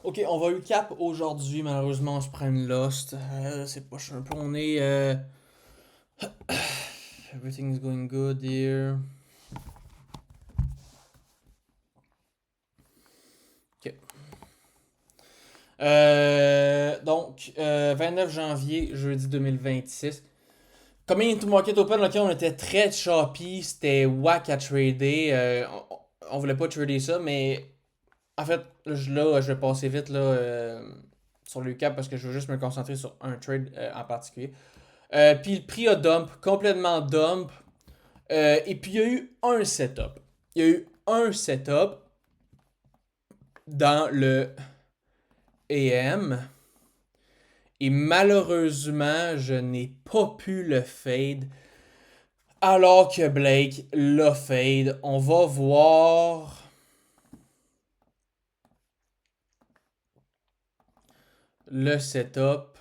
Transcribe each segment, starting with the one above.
Ok, on va recap aujourd'hui. Malheureusement, on se prend une lost. C'est pas un peu. On est. Everything's going good here. Ok. 29 janvier, jeudi 2026. Coming into Market Open, lequel on était très choppy. C'était whack à trader. On voulait pas trader ça, mais en fait, là, je vais passer vite là, sur le recap parce que je veux juste me concentrer sur un trade en particulier. Puis le prix a dump, complètement dump. Et puis il y a eu un setup. Il y a eu un setup dans le AM. Et malheureusement, je n'ai pas pu le fade. Alors que Blake l'a fade. On va voir le setup.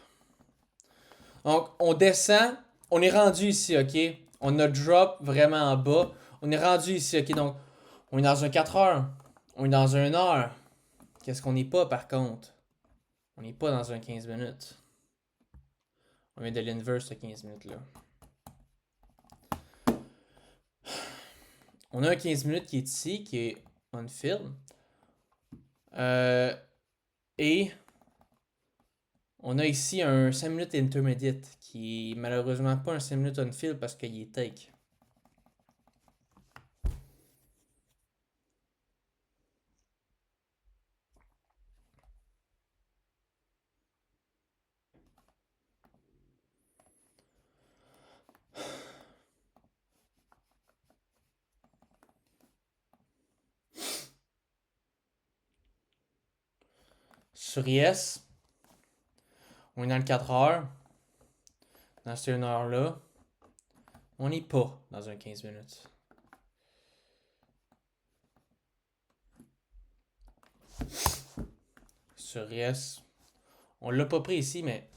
Donc, on descend. On est rendu ici, ok? On a drop vraiment en bas. On est rendu ici, ok? Donc, on est dans un 4 heures. On est dans un heure. Qu'est-ce qu'on n'est pas par contre? On n'est pas dans un 15 minutes. On vient de l'inverse de 15 minutes là. On a un 15 minutes qui est ici, qui est on film. Euh, et on a ici un 5 minutes intermediate qui est malheureusement pas un 5 minutes on field parce qu'il est take. Sur Yes, on est dans le 4 heures. Dans cette 1 heure là, on n'est pas dans un 15 minutes. Sur Yes, on l'a pas pris ici, mais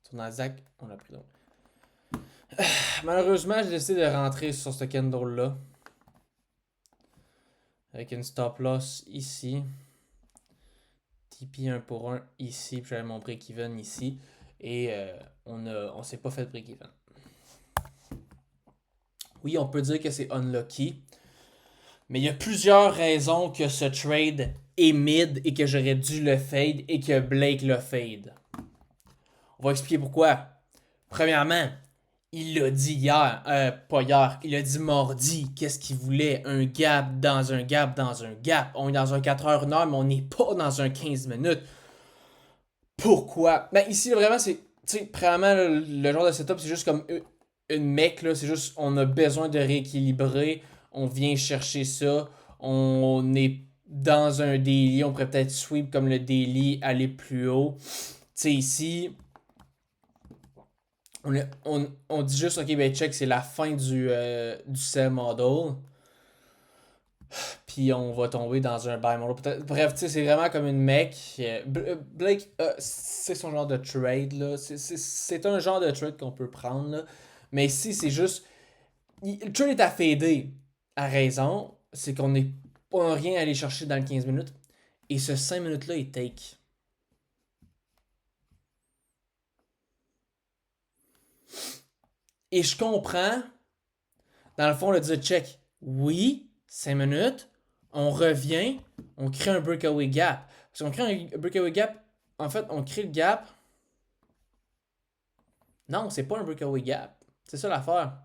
sur Nasdaq, on l'a pris donc. Malheureusement, j'ai décidé de rentrer sur ce candle là. Avec une stop loss ici. TP 1 pour 1 ici, puis j'avais mon break-even ici. Et on s'est pas fait de break-even. Oui, on peut dire que c'est unlucky. Mais il y a plusieurs raisons que ce trade est mid et que j'aurais dû le fade et que Blake le fade. On va expliquer pourquoi. Premièrement, il l'a dit hier, pas hier, il a dit mardi, qu'est-ce qu'il voulait? Un gap dans un gap dans un gap. On est dans un 4 heures, 1 heure, mais on n'est pas dans un 15 minutes. Pourquoi? Ben ici, vraiment, c'est. Tu sais, premièrement, le genre de setup, c'est juste comme une mec, là. C'est juste, on a besoin de rééquilibrer. On vient chercher ça. On est dans un daily. On pourrait peut-être sweep comme le daily, aller plus haut. Tu sais, ici, on dit juste, ok, ben check, c'est la fin du sell model. Puis on va tomber dans un buy model. Bref, tu sais, c'est vraiment comme une mec. Blake, c'est son genre de trade, là. C'est un genre de trade qu'on peut prendre, là. Mais ici, c'est juste. Le trade est à fader. À raison. C'est qu'on n'est pas rien à aller chercher dans le 15 minutes. Et ce 5 minutes-là, il take. Et je comprends, dans le fond, le dire check. Oui, 5 minutes. On revient. On crée un breakaway gap. Parce qu'on crée un breakaway gap. En fait, on crée le gap. Non, c'est pas un breakaway gap. C'est ça l'affaire.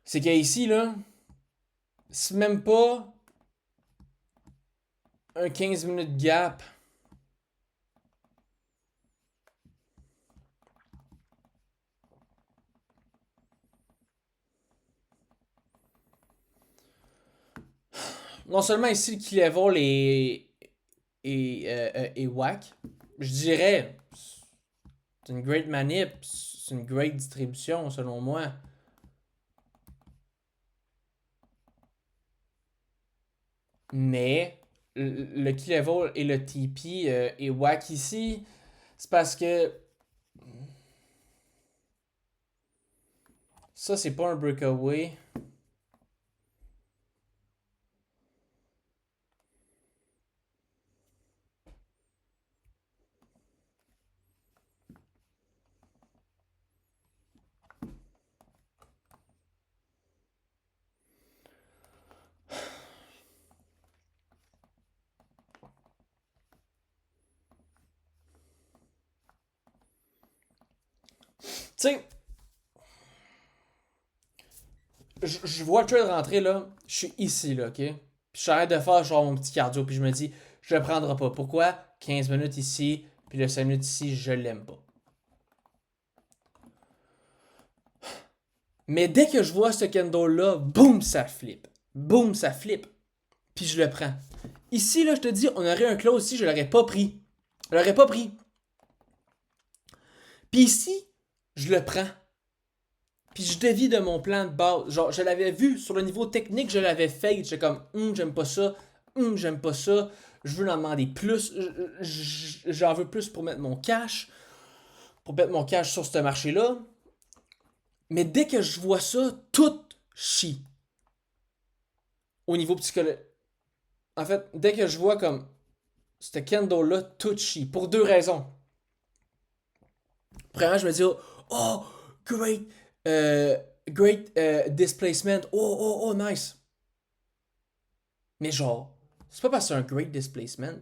C'est qu'ici, là, c'est même pas un 15 minutes gap. Non seulement ici, le key level est whack, je dirais, c'est une great manip, c'est une great distribution, selon moi. Mais le key level et le TP est whack ici. C'est parce que ça, c'est pas un breakaway. Tu sais, je vois le trade rentrer là, je suis ici là, ok? Puis j'arrête de faire genre mon petit cardio, puis je me dis, je le prendrai pas. Pourquoi? 15 minutes ici, puis le 5 minutes ici, je l'aime pas. Mais dès que je vois ce candle là, boum, ça flippe. Boum, ça flippe. Puis je le prends. Ici, là, je te dis, on aurait un close ici, je l'aurais pas pris. Je l'aurais pas pris. Puis ici, je le prends. Puis je dévie de mon plan de base. Genre, je l'avais vu sur le niveau technique, je l'avais fait. J'étais comme, j'aime pas ça. J'aime pas ça. Je veux en demander plus. J'en veux plus pour mettre mon cash. Pour mettre mon cash sur ce marché-là. Mais dès que je vois ça, tout chie. Au niveau psychologique. En fait, dès que je vois comme ce candle-là, tout chie. Pour deux raisons. Premièrement, je me dis, oh, great, euh, great displacement. Oh, nice. Mais genre, c'est pas parce que c'est un great displacement.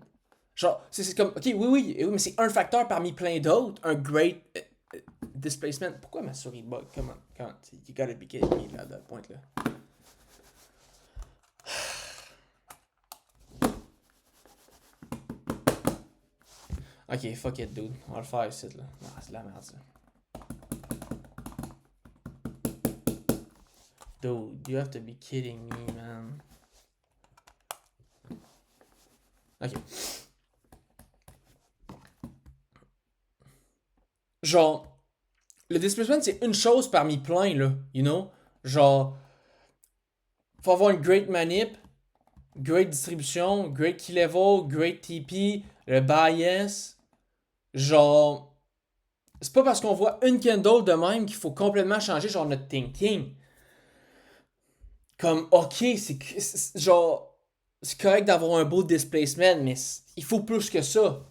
Genre, c'est comme, ok, oui, mais c'est un facteur parmi plein d'autres, un great displacement. Pourquoi ma souris bug? Comment? You gotta be kidding me là, à that point là. Ok, fuck it, dude. On va le faire ici, là. Non, c'est de la merde, ça. Dude, you have to be kidding me, man. Ok. Genre, le displacement, c'est une chose parmi plein, là. You know? Genre, faut avoir une great manip, great distribution, great key level, great TP, le bias. Genre, c'est pas parce qu'on voit une candle de même qu'il faut complètement changer genre notre thinking. Comme, ok, genre, c'est correct d'avoir un beau displacement, mais il faut plus que ça.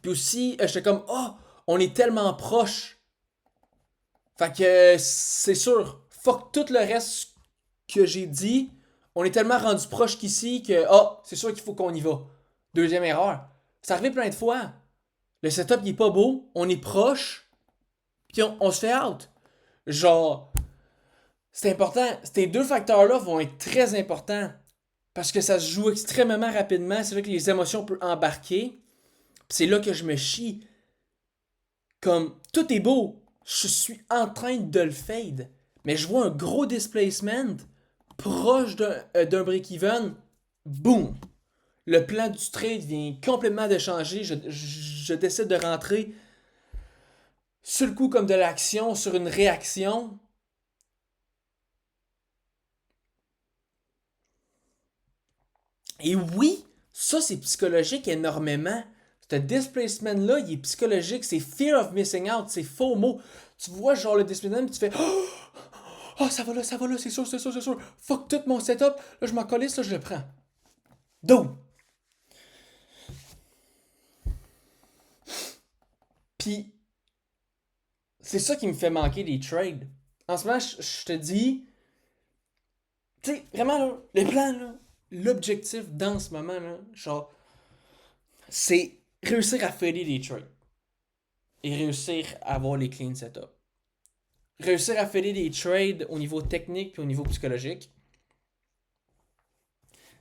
Puis aussi, j'étais comme, oh, on est tellement proche. Fait que c'est sûr, fuck tout le reste que j'ai dit. On est tellement rendu proche qu'ici que, oh, c'est sûr qu'il faut qu'on y va. Deuxième erreur. C'est arrivé plein de fois. Le setup il est pas beau, on est proche, puis on se fait out. Genre, c'est important. Ces deux facteurs-là vont être très importants parce que ça se joue extrêmement rapidement. C'est là que les émotions peuvent embarquer. C'est là que je me chie. Comme, tout est beau. Je suis en train de le fade. Mais je vois un gros displacement proche d'un break-even. Boom! Le plan du trade vient complètement de changer. Je décide de rentrer sur le coup comme de l'action, sur une réaction. Et oui, ça c'est psychologique énormément. Ce displacement-là, il est psychologique. C'est fear of missing out. C'est faux mot. Tu vois genre le displacement, tu fais oh, ça va là, c'est sûr, c'est sûr, c'est sûr. Fuck tout mon setup. Là, je m'en colisse, là, je le prends. Donc, puis c'est ça qui me fait manquer des trades. En ce moment, je te dis, tu sais, vraiment, là, les plans, là, l'objectif dans ce moment, là, genre, c'est réussir à fader des trades et réussir à avoir les clean setups. Réussir à fader des trades au niveau technique et au niveau psychologique.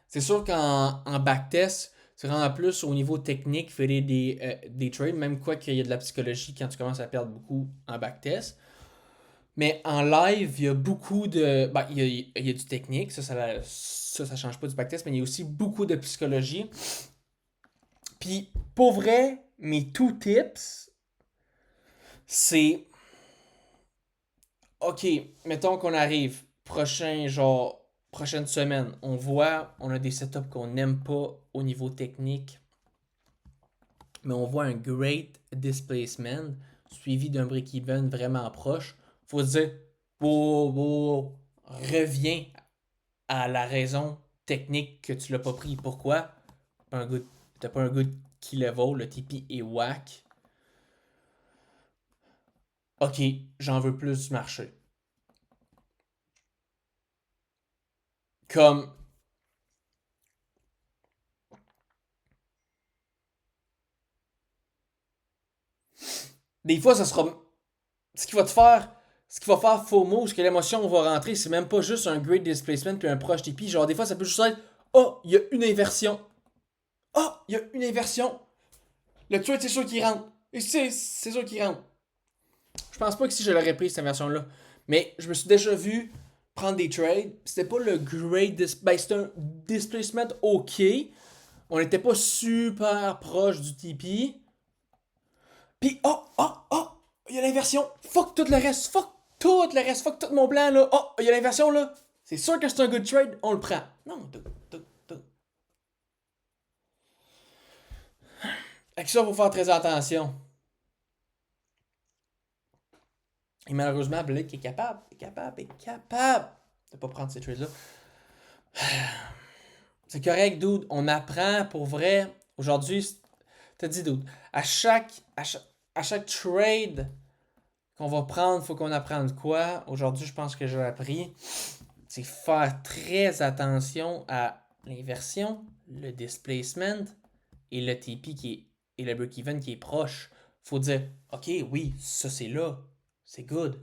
C'est sûr qu'en backtest, c'est vraiment plus au niveau technique, fader des trades, même quoi qu'il y a de la psychologie quand tu commences à perdre beaucoup en backtest. Mais en live, il y a beaucoup de. Ben, il y a du technique, ça change pas du backtest, mais il y a aussi beaucoup de psychologie. Puis, pour vrai, mes two tips, c'est. Ok, mettons qu'on arrive, prochaine semaine, on voit, on a des setups qu'on n'aime pas au niveau technique, mais on voit un great displacement suivi d'un break-even vraiment proche. Faut se dire, reviens à la raison technique que tu l'as pas pris. Pourquoi? T'as pas un good key level, le TP est whack. Ok, j'en veux plus du marché. Comme, des fois, ça sera ce qui va te faire. Ce qui va faire FOMO, ce que l'émotion va rentrer, c'est même pas juste un great displacement puis un proche TP. Genre, des fois, ça peut juste être oh, il y a une inversion. Oh, il y a une inversion. Le trade, c'est sûr qu'il rentre. Et c'est sûr qu'il rentre. Je pense pas que si je l'aurais pris, cette inversion-là. Mais je me suis déjà vu prendre des trades. C'était pas le great ben, c'était un displacement OK. On n'était pas super proche du TP. Puis, il y a l'inversion. Fuck tout le reste. Fuck tout le reste. Fuck tout mon plan, là. Oh, il y a l'inversion, là. C'est sûr que c'est un good trade. On le prend. Non, tout. Avec ça, il faut faire très attention. Et malheureusement, Blake est capable de pas prendre ces trades-là. C'est correct, dude. On apprend pour vrai. Aujourd'hui, t'as dit, dude, à chaque trade qu'on va prendre, faut qu'on apprenne quoi. Aujourd'hui, je pense que j'ai appris. C'est faire très attention à l'inversion, le displacement et le TP et le break-even qui est proche. Faut dire, ok, oui, ça c'est là. C'est good.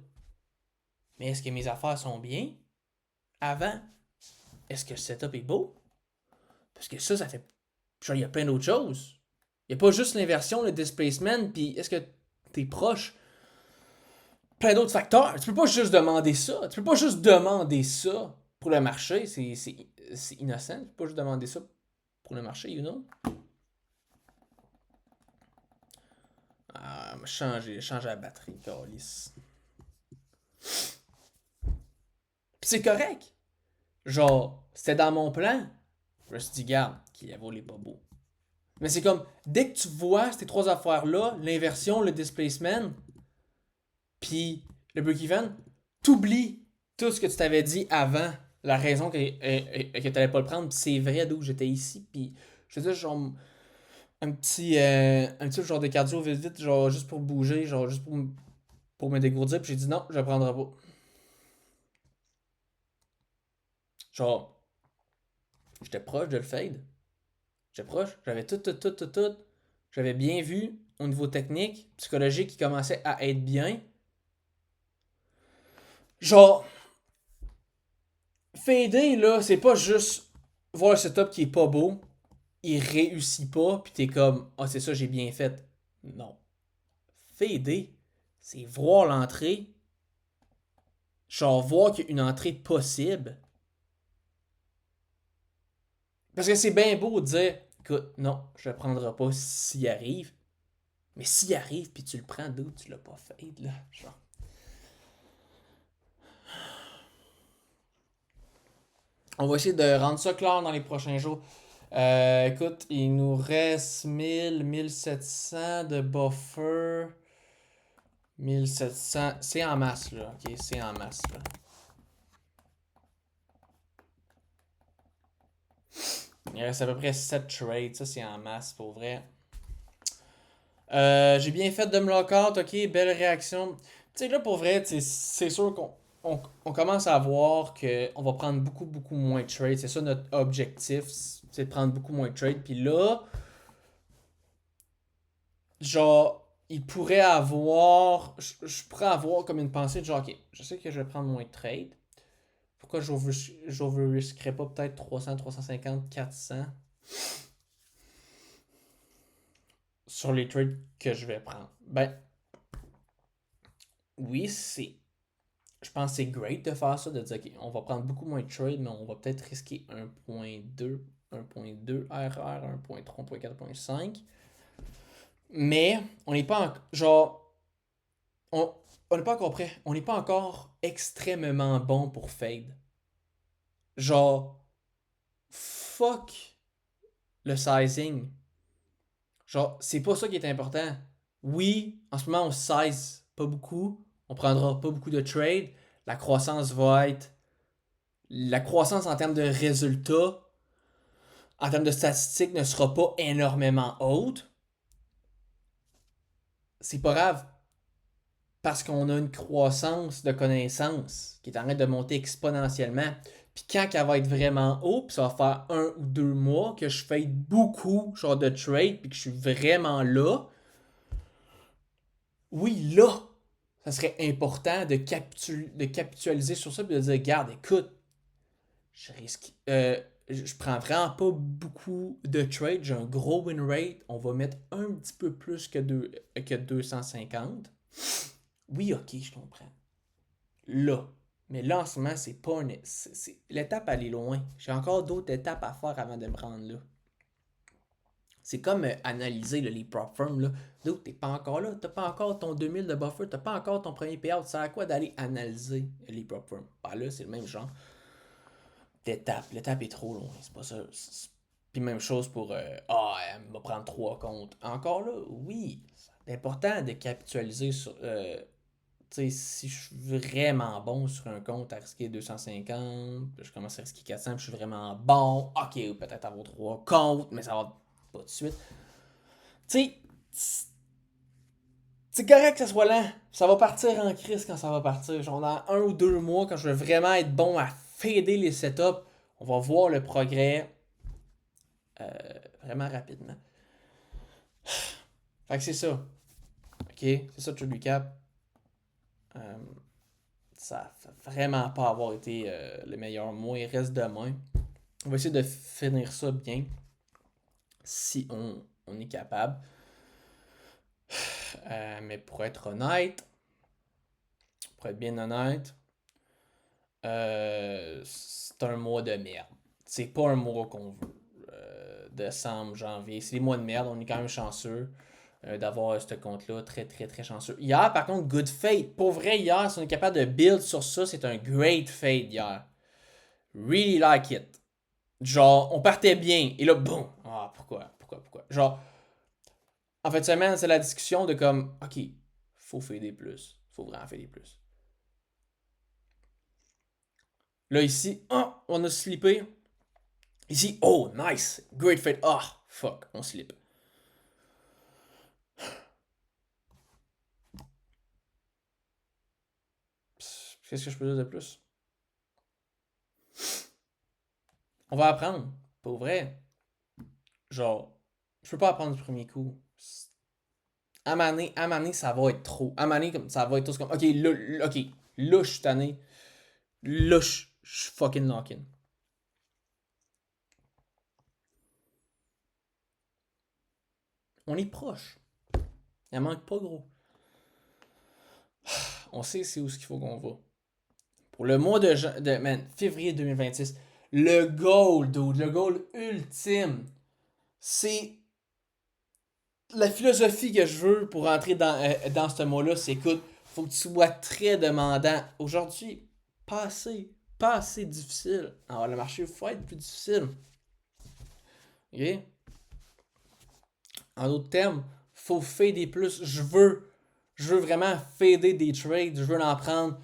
Mais est-ce que mes affaires sont bien? Avant, est-ce que le setup est beau? Parce que ça fait. Genre, il y a plein d'autres choses. Il n'y a pas juste l'inversion, le displacement, puis est-ce que t'es proche? Plein d'autres facteurs. Tu peux pas juste demander ça. Tu peux pas juste demander ça pour le marché. C'est innocent. Tu peux pas juste demander ça pour le marché, you know? Ah, changer la batterie, calice. Puis c'est correct. Genre, c'était dans mon plan. Je me suis dit, garde, qu'il est pas beau. Mais c'est comme, dès que tu vois ces trois affaires-là, l'inversion, le displacement, puis le break-even, t'oublies tout ce que tu t'avais dit avant, la raison que t'allais pas le prendre, puis c'est vrai d'où j'étais ici, puis je te dis, genre, un petit genre de cardio vite, genre, juste pour bouger, genre, juste pour me dégourdir, puis j'ai dit non, je le prendrai pas. Genre, j'étais proche de le fade. J'étais proche, j'avais tout. J'avais bien vu au niveau technique, psychologique, qui commençait à être bien. Genre, fader, là, c'est pas juste voir le setup qui est pas beau, il réussit pas, puis t'es comme, ah, c'est ça, j'ai bien fait. Non. Fader, c'est voir l'entrée, genre, voir qu'il y a une entrée possible. Parce que c'est bien beau de dire, écoute, non, je le prendrai pas s'il arrive. Mais s'il arrive, puis tu le prends, d'où tu l'as pas fade, là. Genre. On va essayer de rendre ça clair dans les prochains jours. Écoute, il nous reste 1700 de buffer. 1700. C'est en masse, là. Ok, c'est en masse, là. Il reste à peu près 7 trades. Ça, c'est en masse, pour vrai. J'ai bien fait de me lock-out. Ok, belle réaction. Tu sais, là, pour vrai, c'est sûr qu'on commence à voir qu'on va prendre beaucoup moins de trades. C'est ça notre objectif, c'est de prendre beaucoup moins de trades. Puis là, genre, il pourrait avoir. Je pourrais avoir comme une pensée de genre, ok, je sais que je vais prendre moins de trades. Pourquoi risquerais pas peut-être 300, 350, 400 sur les trades que je vais prendre? Ben, oui, je pense que c'est great de faire ça, de dire, ok, on va prendre beaucoup moins de trades, mais on va peut-être risquer 1.2, 1.2 RR, 1.3, 1.4, 1.5. Mais on n'est pas genre on n'est pas encore prêt. On n'est pas encore extrêmement bon pour fade. Genre fuck le sizing. Genre c'est pas ça qui est important. Oui, en ce moment on size pas beaucoup, on prendra pas beaucoup de trades, la croissance va être la croissance en termes de résultats, en termes de statistiques ne sera pas énormément haute. C'est pas grave. Parce qu'on a une croissance de connaissances qui est en train de monter exponentiellement. Puis quand elle va être vraiment haut, puis ça va faire 1 ou 2 mois que je fais beaucoup genre de trade, puis que je suis vraiment là, oui, là, ça serait important de capitaliser sur ça et de dire, regarde, écoute, je risque. Je prends vraiment pas beaucoup de trades. J'ai un gros win rate. On va mettre un petit peu plus que 250. Oui, ok, je comprends. Là. Mais là, en ce moment, c'est pas une. L'étape, elle est loin. J'ai encore d'autres étapes à faire avant de me rendre là. C'est comme analyser là, les prop firms. Là. D'autres, t'es pas encore là. T'as pas encore ton 2000 de buffer. T'as pas encore ton premier payout. Ça sert à quoi d'aller analyser les prop firms? Bah là, c'est le même genre d'étape. L'étape est trop loin. C'est pas ça. Puis même chose pour elle va prendre 3 comptes. Encore là, oui. C'est important de capitaliser sur. Tu sais, si je suis vraiment bon sur un compte à risquer 250, puis je commence à risquer 400, puis je suis vraiment bon, ok, peut-être avoir 3 comptes, mais ça va pas tout de suite. Tu sais, c'est correct que ça soit lent. Ça va partir en crise quand ça va partir. Genre dans 1 ou 2 mois, quand je vais vraiment être bon à fader les setups, on va voir le progrès euh, vraiment rapidement. Fait que c'est ça. Ok, c'est ça, le recap. Euh, Ça fait vraiment pas avoir été le meilleur mois. Il reste demain. On va essayer de finir ça bien. Si on est capable. Mais pour être bien honnête, c'est un mois de merde. C'est pas un mois qu'on veut. Décembre, janvier, c'est des mois de merde. On est quand même chanceux d'avoir ce compte-là. Très, très, très chanceux. Hier, par contre, good fade. Pour vrai, hier, si on est capable de build sur ça, c'est un great fade hier. Really like it. Genre, on partait bien. Et là, boum. Ah, pourquoi? Genre, en fait, semaine, c'est la discussion de comme, ok, faut fader plus. Faut vraiment fader plus. Là, ici, oh, on a slippé. Ici, oh, nice. Great fade. Ah, oh, fuck, on slip. Qu'est-ce que je peux dire de plus? On va apprendre. Pour vrai. Genre, je peux pas apprendre du premier coup. À maner, ça va être trop. À maner, comme, ça va être tout comme, ok, là, je suis tanné. Là, je suis fucking lock-in. On est proche. Il en manque pas gros. On sait c'est où ce qu'il faut qu'on va. Pour le mois de février 2026, le goal, dude, le goal ultime, c'est la philosophie que je veux pour entrer dans ce mois-là, c'est écoute, faut que tu sois très demandant. Aujourd'hui, pas assez difficile. Alors, le marché faut être plus difficile. Ok? En d'autres termes, faut fader plus. Je veux vraiment fader des trades. Je veux en prendre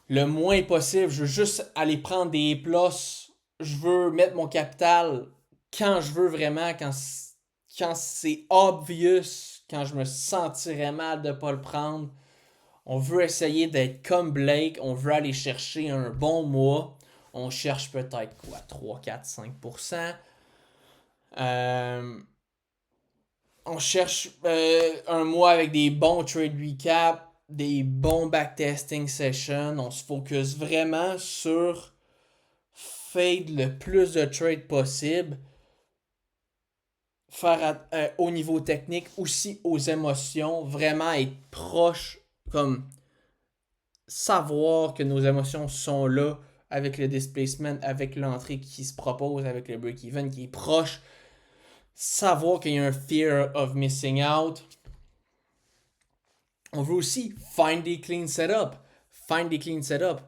le moins possible. Je veux juste aller prendre des plus. Je veux mettre mon capital quand je veux vraiment, quand c'est obvious, quand je me sentirais mal de ne pas le prendre. On veut essayer d'être comme Blake. On veut aller chercher un bon mois. On cherche peut-être quoi, 3, 4, 5%. Euh, on cherche un mois avec des bons trade recaps, des bons backtesting sessions. On se focus vraiment sur fade le plus de trades possible. Faire au niveau technique, aussi aux émotions, vraiment être proche, comme savoir que nos émotions sont là avec le displacement, avec l'entrée qui se propose, avec le break-even qui est proche. Savoir qu'il y a un fear of missing out. On veut aussi find des clean setup. Find des clean setup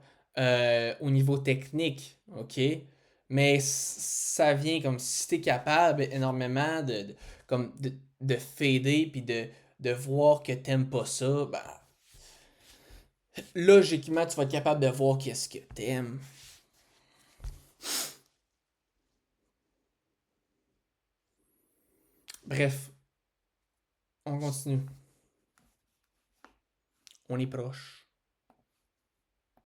au niveau technique, ok? Mais ça vient comme si tu es capable énormément comme de fader puis de voir que t'aimes pas ça, ben, logiquement, tu vas être capable de voir qu'est-ce que t'aimes. Bref, on continue. On est proche.